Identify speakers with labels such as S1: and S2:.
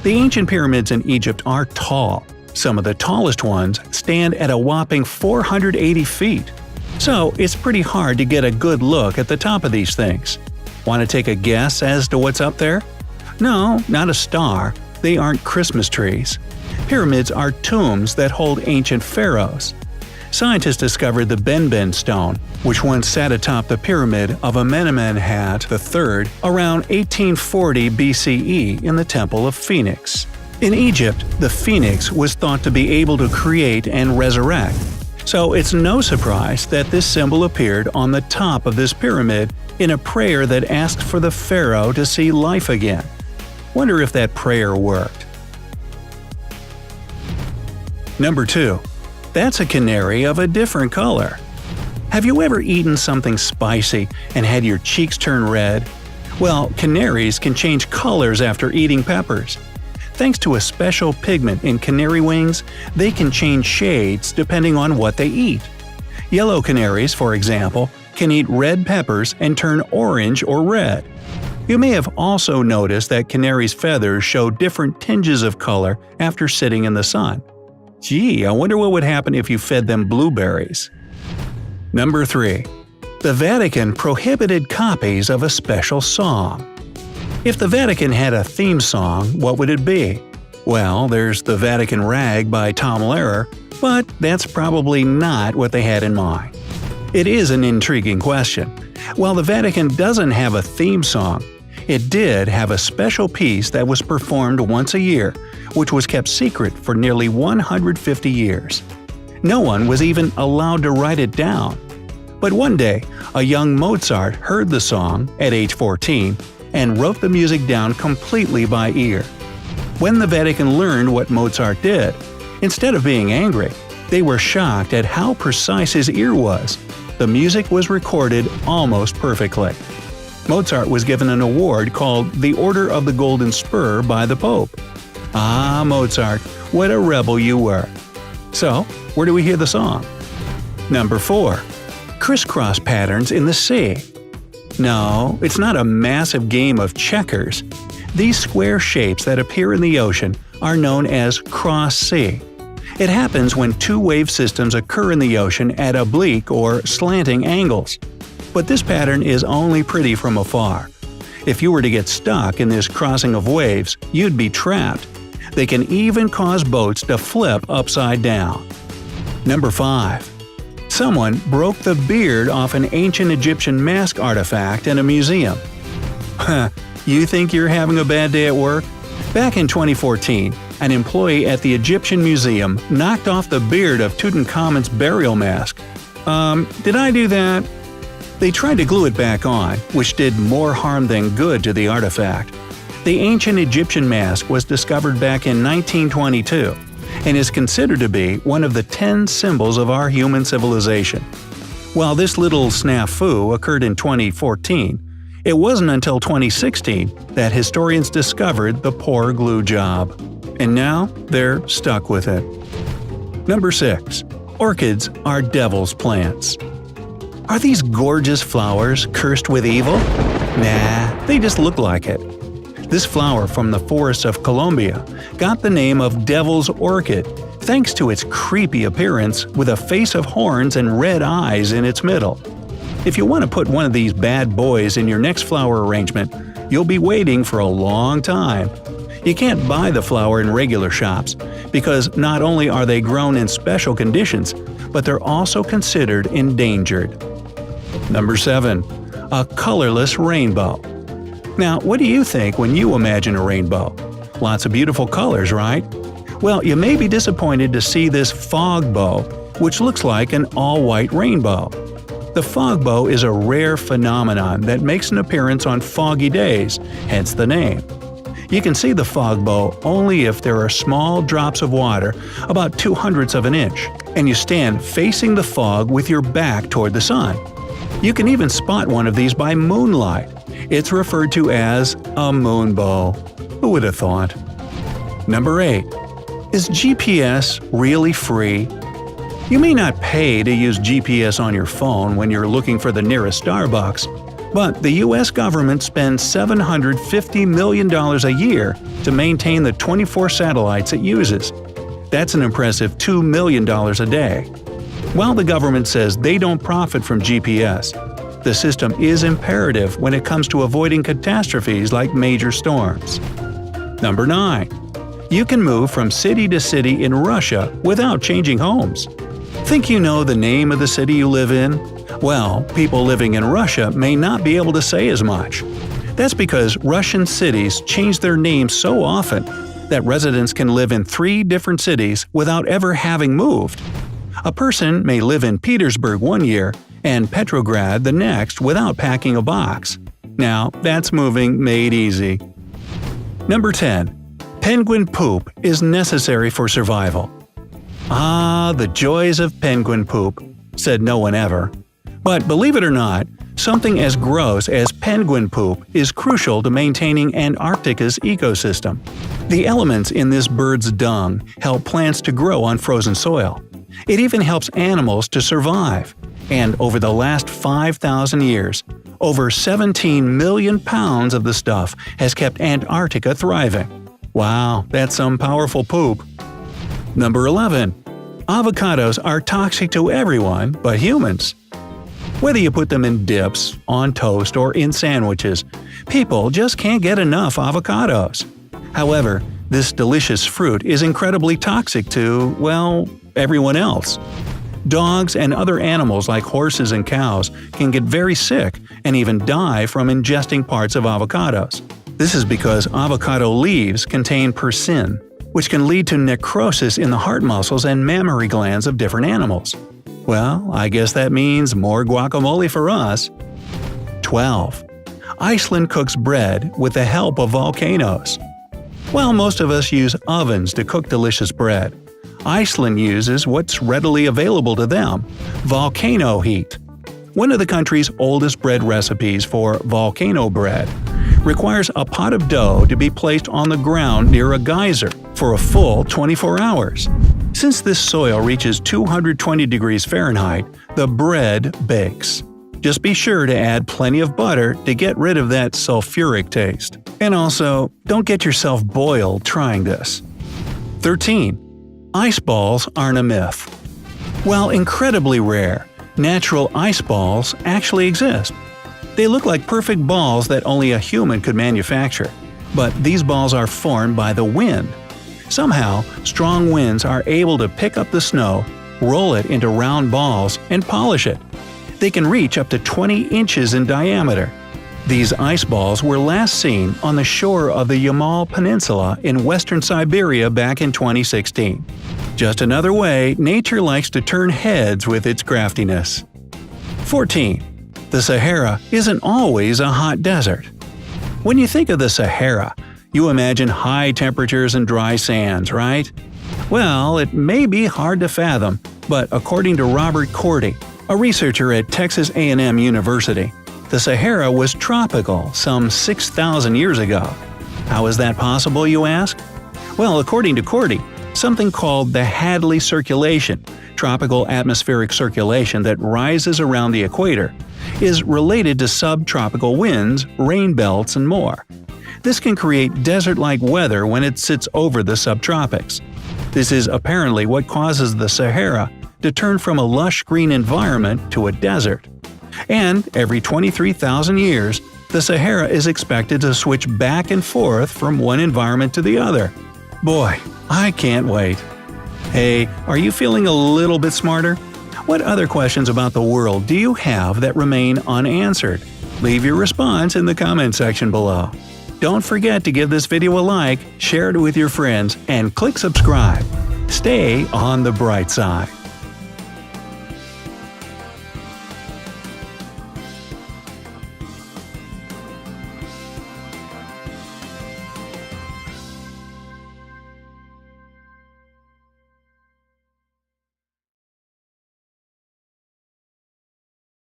S1: The ancient pyramids in Egypt are tall. Some of the tallest ones stand at a whopping 480 feet. So it's pretty hard to get a good look at the top of these things. Want to take a guess as to what's up there? No, not a star. They aren't Christmas trees. Pyramids are tombs that hold ancient pharaohs. Scientists discovered the Benben stone, which once sat atop the pyramid of Amenemhat III around 1840 BCE in the Temple of Phoenix. In Egypt, the phoenix was thought to be able to create and resurrect. So it's no surprise that this symbol appeared on the top of this pyramid in a prayer that asked for the pharaoh to see life again. Wonder if that prayer worked. Number 2. That's a canary of a different color. Have you ever eaten something spicy and had your cheeks turn red? Well, canaries can change colors after eating peppers. Thanks to a special pigment in canary wings, they can change shades depending on what they eat. Yellow canaries, for example, can eat red peppers and turn orange or red. You may have also noticed that canaries' feathers show different tinges of color after sitting in the sun. Gee, I wonder what would happen if you fed them blueberries. Number 3. The Vatican prohibited copies of a special song. If the Vatican had a theme song, what would it be? Well, there's the Vatican Rag by Tom Lehrer, but that's probably not what they had in mind. It is an intriguing question. While the Vatican doesn't have a theme song, it did have a special piece that was performed once a year, which was kept secret for nearly 150 years. No one was even allowed to write it down. But one day, a young Mozart heard the song at age 14 and wrote the music down completely by ear. When the Vatican learned what Mozart did, instead of being angry, they were shocked at how precise his ear was. The music was recorded almost perfectly. Mozart was given an award called the Order of the Golden Spur by the Pope. Ah, Mozart, what a rebel you were. So, where do we hear the song? Number 4. Crisscross patterns in the sea. No, it's not a massive game of checkers. These square shapes that appear in the ocean are known as cross-sea. It happens when two wave systems occur in the ocean at oblique or slanting angles. But this pattern is only pretty from afar. If you were to get stuck in this crossing of waves, you'd be trapped. They can even cause boats to flip upside down. Number 5. Someone broke the beard off an ancient Egyptian mask artifact in a museum. You think you're having a bad day at work? Back in 2014, an employee at the Egyptian Museum knocked off the beard of Tutankhamun's burial mask. Did I do that? They tried to glue it back on, which did more harm than good to the artifact. The ancient Egyptian mask was discovered back in 1922 and is considered to be one of the 10 symbols of our human civilization. While this little snafu occurred in 2014, it wasn't until 2016 that historians discovered the poor glue job. And now they're stuck with it. Number 6. Orchids are devil's plants. Are these gorgeous flowers cursed with evil? Nah, they just look like it. This flower from the forests of Colombia got the name of devil's orchid thanks to its creepy appearance with a face of horns and red eyes in its middle. If you want to put one of these bad boys in your next flower arrangement, you'll be waiting for a long time. You can't buy the flower in regular shops because not only are they grown in special conditions, but they're also considered endangered. Number 7. A colorless rainbow. Now, what do you think when you imagine a rainbow? Lots of beautiful colors, right? Well, you may be disappointed to see this fog bow, which looks like an all-white rainbow. The fog bow is a rare phenomenon that makes an appearance on foggy days, hence the name. You can see the fog bow only if there are small drops of water, about 0.02 of an inch, and you stand facing the fog with your back toward the sun. You can even spot one of these by moonlight. It's referred to as a moonbow. Who would have thought? Number 8. Is GPS really free? You may not pay to use GPS on your phone when you're looking for the nearest Starbucks, But the US government spends $750 million a year to maintain the 24 satellites it uses. That's an impressive $2 million a day. While the government says they don't profit from GPS, the system is imperative when it comes to avoiding catastrophes like major storms. Number 9. You can move from city to city in Russia without changing homes. Think you know the name of the city you live in? Well, people living in Russia may not be able to say as much. That's because Russian cities change their names so often that residents can live in 3 different cities without ever having moved. A person may live in Petersburg one year and Petrograd the next without packing a box. Now, that's moving made easy. Number 10. Penguin poop is necessary for survival. Ah, the joys of penguin poop, said no one ever. But believe it or not, something as gross as penguin poop is crucial to maintaining Antarctica's ecosystem. The elements in this bird's dung help plants to grow on frozen soil. It even helps animals to survive. And over the last 5,000 years, over 17 million pounds of the stuff has kept Antarctica thriving. Wow, that's some powerful poop. Number 11. Avocados are toxic to everyone but humans. Whether you put them in dips, on toast, or in sandwiches, people just can't get enough avocados. However, this delicious fruit is incredibly toxic to, well, everyone else. Dogs and other animals like horses and cows can get very sick and even die from ingesting parts of avocados. This is because avocado leaves contain persin, which can lead to necrosis in the heart muscles and mammary glands of different animals. Well, I guess that means more guacamole for us. 12. Iceland cooks bread with the help of volcanoes. While most of us use ovens to cook delicious bread, Iceland uses what's readily available to them – volcano heat. One of the country's oldest bread recipes for volcano bread requires a pot of dough to be placed on the ground near a geyser for a full 24 hours. Since this soil reaches 220 degrees Fahrenheit, the bread bakes. Just be sure to add plenty of butter to get rid of that sulfuric taste. And also, don't get yourself boiled trying this. 13. Ice balls aren't a myth. While incredibly rare, natural ice balls actually exist. They look like perfect balls that only a human could manufacture. But these balls are formed by the wind. Somehow, strong winds are able to pick up the snow, roll it into round balls, and polish it. They can reach up to 20 inches in diameter. These ice balls were last seen on the shore of the Yamal Peninsula in western Siberia back in 2016. Just another way nature likes to turn heads with its craftiness. 14. The Sahara isn't always a hot desert. When you think of the Sahara, you imagine high temperatures and dry sands, right? Well, it may be hard to fathom, but according to Robert Cordy, a researcher at Texas A&M University, the Sahara was tropical some 6,000 years ago. How is that possible, you ask? Well, according to Cordy, something called the Hadley circulation, tropical atmospheric circulation that rises around the equator, is related to subtropical winds, rain belts, and more. This can create desert-like weather when it sits over the subtropics. This is apparently what causes the Sahara to turn from a lush green environment to a desert. And every 23,000 years, the Sahara is expected to switch back and forth from one environment to the other. Boy, I can't wait. Hey, are you feeling a little bit smarter? What other questions about the world do you have that remain unanswered? Leave your response in the comment section below. Don't forget to give this video a like, share it with your friends, and click subscribe. Stay on the bright side.